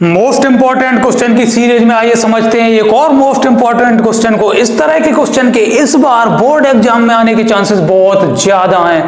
Most important question की series में आइए समझते हैं एक और मोस्ट इंपॉर्टेंट क्वेश्चन को। इस तरह के क्वेश्चन के इस बार बोर्ड एग्जाम में आने के चांसेस बहुत ज्यादा हैं,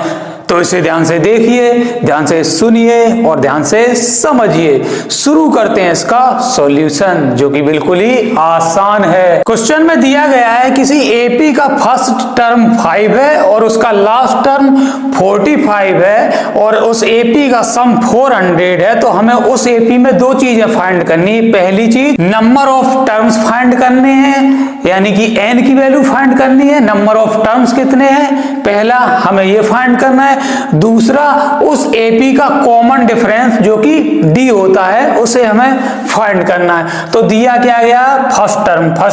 तो इसे ध्यान से देखिए, ध्यान से सुनिए और ध्यान से समझिए। शुरू करते हैं इसका सॉल्यूशन, जो कि बिल्कुल ही आसान है। क्वेश्चन में दिया गया है किसी एपी का फर्स्ट टर्म 5 है और उसका लास्ट टर्म 45 है और उस एपी का सम 400 है। तो हमें उस एपी में दो चीजें फाइंड करनी है। पहली चीज नंबर ऑफ टर्म्स फाइंड करने हैं, यानी कि n की वैल्यू फाइंड करनी है। नंबर ऑफ टर्म्स कितने हैं, पहला हमें ये फाइंड करना है। दूसरा उस एपी का कॉमन डिफरेंस जो कि d होता है उसे हमें फाइंड करना है। तो दिया क्या गया, फर्स्ट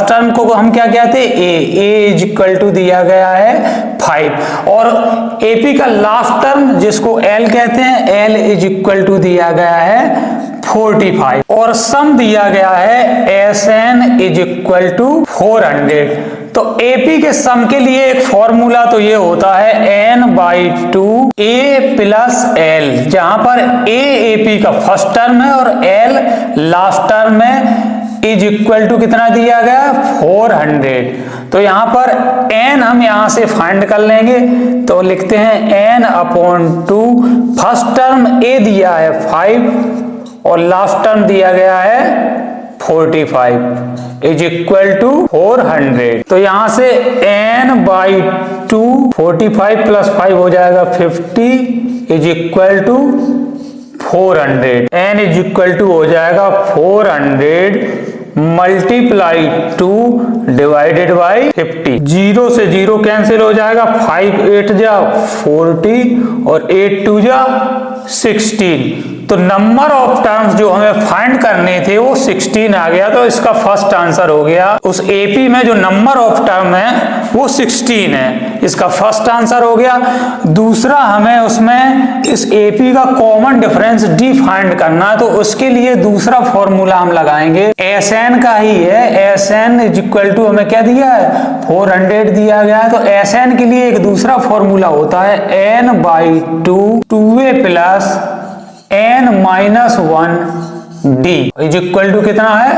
टर्म को हम क्या कहते हैं, a इज इक्वल टू दिया गया है 5 और एपी का लास्ट टर्म जिसको l कहते हैं l इज इक्वल टू दिया गया है 45 और सम दिया गया है Sn इज इक्वल टू 400। तो AP के सम के लिए एक फॉर्मूला तो ये होता है n/2 A प्लस L, जहां पर A AP का फर्स्ट टर्म है और L लास्ट टर्म है, इज इक्वल टू कितना दिया गया 400। तो यहां पर n हम यहां से फाइंड कर लेंगे, तो लिखते हैं n/2। फर्स्ट टर्म A दिया है 5 और लास्ट टर्म दिया गया है 45 इज इक्वल टू 400। तो यहां से n/2 45 प्लस 5 हो जाएगा 50 is equal to 400। n is equal to हो जाएगा 400 मल्टीप्लाई 2 डिवाइडेड बाई 50। 0 से 0 कैंसिल हो जाएगा, 5 8 जा 40 और 8 2 जा 16। तो नंबर ऑफ टर्म्स जो हमें फाइंड करने थे वो 16 आ गया। तो इसका फर्स्ट आंसर हो गया, उस एपी में जो नंबर ऑफ टर्म है वो 16 है, इसका फर्स्ट आंसर हो गया। दूसरा हमें उसमें इस एपी का कॉमन डिफरेंस डी फाइंड करना है, तो उसके लिए दूसरा फॉर्मूला हम लगाएंगे Sn का ही है। Sn इज इक्वल टू हमें क्या दिया है 400 दिया गया है। तो Sn के लिए एक दूसरा फॉर्मूला होता है n/2 2a plus n-1 d is equal to कितना है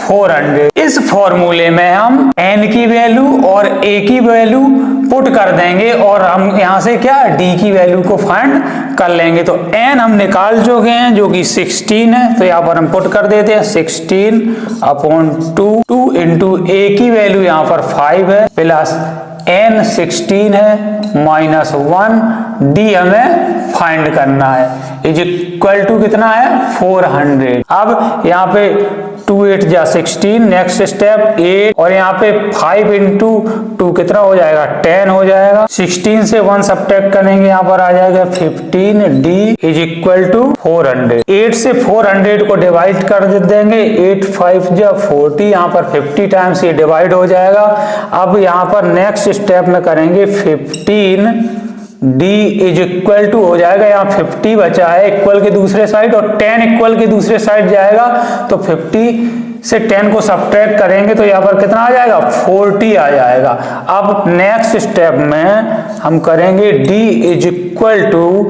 400। इस फॉर्मूले में हम n की वैल्यू और a की वैल्यू पुट कर देंगे और हम यहां से क्या d की वैल्यू को फाइंड कर लेंगे। तो n हम निकाल चुके हैं जो कि 16 है, तो यहां पर हम पुट कर देते हैं 16/2 2 इंटू a की वैल्यू यहां पर 5 है प्लस n 16 है माइनस 1 d हमें फाइंड करना है इज इक्वल टू कितना है 400। अब यहाँ पे 2 8 जा 16, नेक्स्ट स्टेप 8 और यहाँ पे 5 इंटू 2 कितना हो जाएगा 10 हो जाएगा। 16 से 1 सब्ट्रैक्ट करेंगे, यहाँ पर आ जाएगा 15 d इज इक्वल टू 400। 8 से 400 को डिवाइड कर देंगे, 8 5 जा 40, यहाँ पर 50 टाइम्स ये डिवाइड हो जाएगा। अब यहाँ पर नेक्स्ट स्टेप में करेंगे 15 d इज इक्वल टू हो जाएगा, यहाँ 50 बचा है इक्वल के दूसरे साइड और 10 इक्वल के दूसरे साइड जाएगा, तो 50 से 10 को सब्ट्रैक्ट करेंगे तो यहाँ पर कितना आ जाएगा 40 आ जाएगा। अब नेक्स्ट स्टेप में हम करेंगे d इज इक्वल टू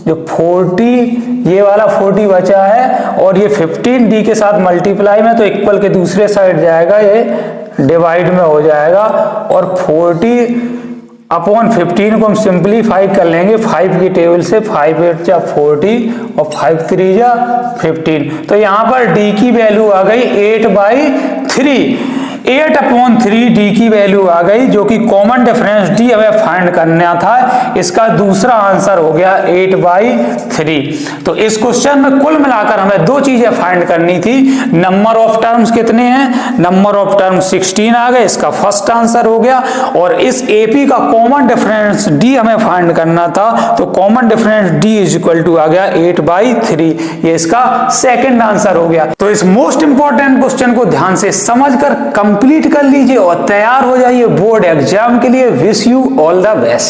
जो 40, ये वाला 40 बचा है और ये 15 d के साथ मल्टीप्लाई में, तो इक्वल के दूसरे साइड जाएगा, ये डिवाइड में हो जाएगा और 40 अपॉन 15 को हम सिंपलीफाई कर लेंगे 5 की टेबल से, 5 8 जा 40 और 5 3 जा 15। तो यहाँ पर d की वैल्यू आ गई 8/3, 8/3 d की वैल्यू आ गई, जो कि कॉमन डिफरेंस d हमें फाइंड करना था। इसका दूसरा आंसर हो गया 8/3। तो इस क्वेश्चन में कुल मिलाकर हमें दो चीजें फाइंड करनी थी। नंबर ऑफ टर्म्स कितने हैं, नंबर ऑफ टर्म्स 16 आ गए, इसका फर्स्ट आंसर हो गया। और इस एपी का कॉमन डिफरेंस d हमें फाइंड करना था, तो common difference d is equal to आ गया 8/3, ये इसका सेकंड आंसर हो गया। तो इस मोस्ट इंपॉर्टेंट क्वेश्चन को ध्यान से समझकर कंप्लीट कर लीजिए और तैयार हो जाइए बोर्ड एग्जाम के लिए। Wish you all the best.